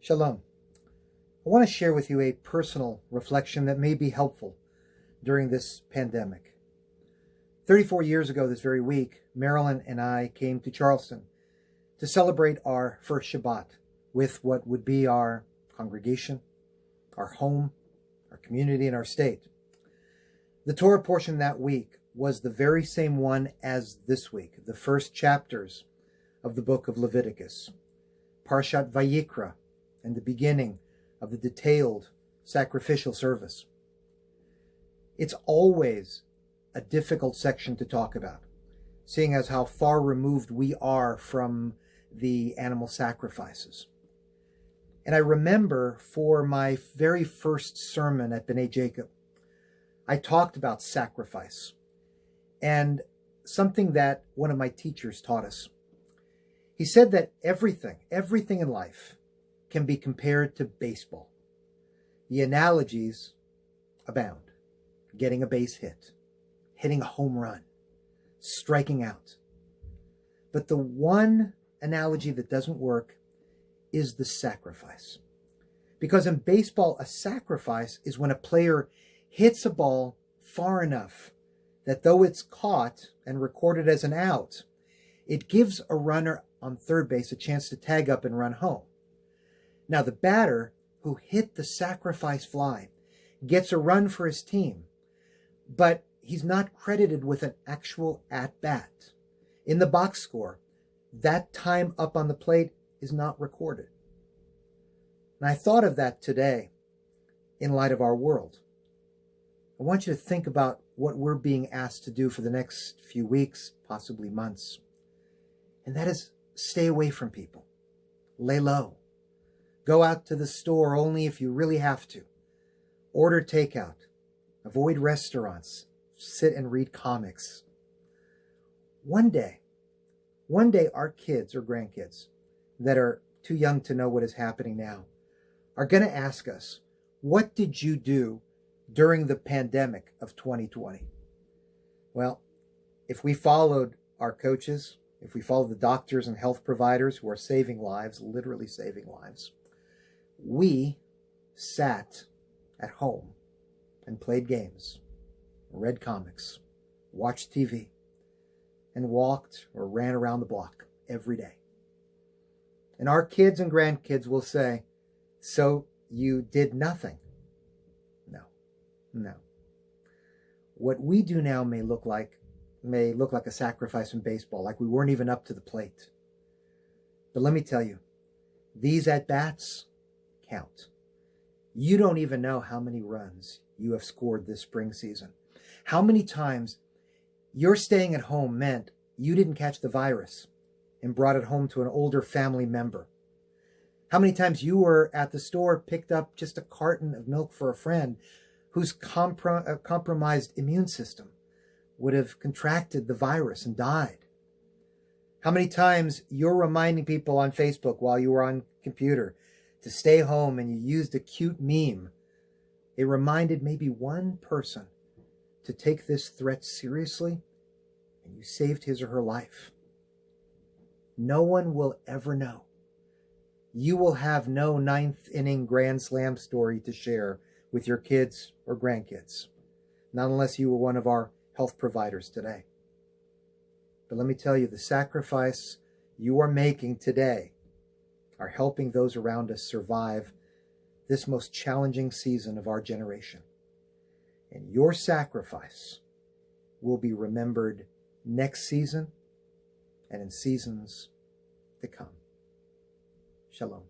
Shalom. I want to share with you a personal reflection that may be helpful during this pandemic. 34 years ago this very week, Marilyn and I came to Charleston to celebrate our first Shabbat with what would be our congregation, our home, our community, and our state. The Torah portion that week was the very same one as this week, the first chapters of the book of Leviticus, Parshat Vayikra, and the beginning of the detailed sacrificial service. It's always a difficult section to talk about, seeing as how far removed we are from the animal sacrifices. And I remember for my very first sermon at B'nai Jacob, I talked about sacrifice and something that one of my teachers taught us. He said that everything in life can be compared to baseball. The analogies abound. Getting a base hit, hitting a home run, striking out. But the one analogy that doesn't work is the sacrifice. Because in baseball, a sacrifice is when a player hits a ball far enough that though it's caught and recorded as an out, it gives a runner on third base a chance to tag up and run home. Now, the batter who hit the sacrifice fly gets a run for his team, but he's not credited with an actual at-bat. In the box score, that time up on the plate is not recorded. And I thought of that today in light of our world. I want you to think about what we're being asked to do for the next few weeks, possibly months. And that is stay away from people. Lay low. Go out to the store only if you really have to. Order takeout. Avoid restaurants. Sit and read comics. One day our kids or grandkids that are too young to know what is happening now are going to ask us, what did you do during the pandemic of 2020? Well, if we followed our coaches, if we followed the doctors and health providers who are saving lives, literally saving lives, we sat at home and played games, read comics, watched TV, and walked or ran around the block every day. And our kids and grandkids will say, so you did nothing? No. What we do now may look like a sacrifice in baseball, like we weren't even up to the plate. But let me tell you, these at-bats count. You don't even know how many runs you have scored this spring season. How many times your staying at home meant you didn't catch the virus and brought it home to an older family member. How many times you were at the store, picked up just a carton of milk for a friend whose compromised immune system would have contracted the virus and died. How many times you're reminding people on Facebook while you were on computer to stay home and you used a cute meme. It reminded maybe one person to take this threat seriously, and you saved his or her life. No one will ever know. You will have no ninth inning grand slam story to share with your kids or grandkids, not unless you were one of our health providers today. But let me tell you, the sacrifice you are making today are helping those around us survive this most challenging season of our generation. And your sacrifice will be remembered next season and in seasons to come. Shalom.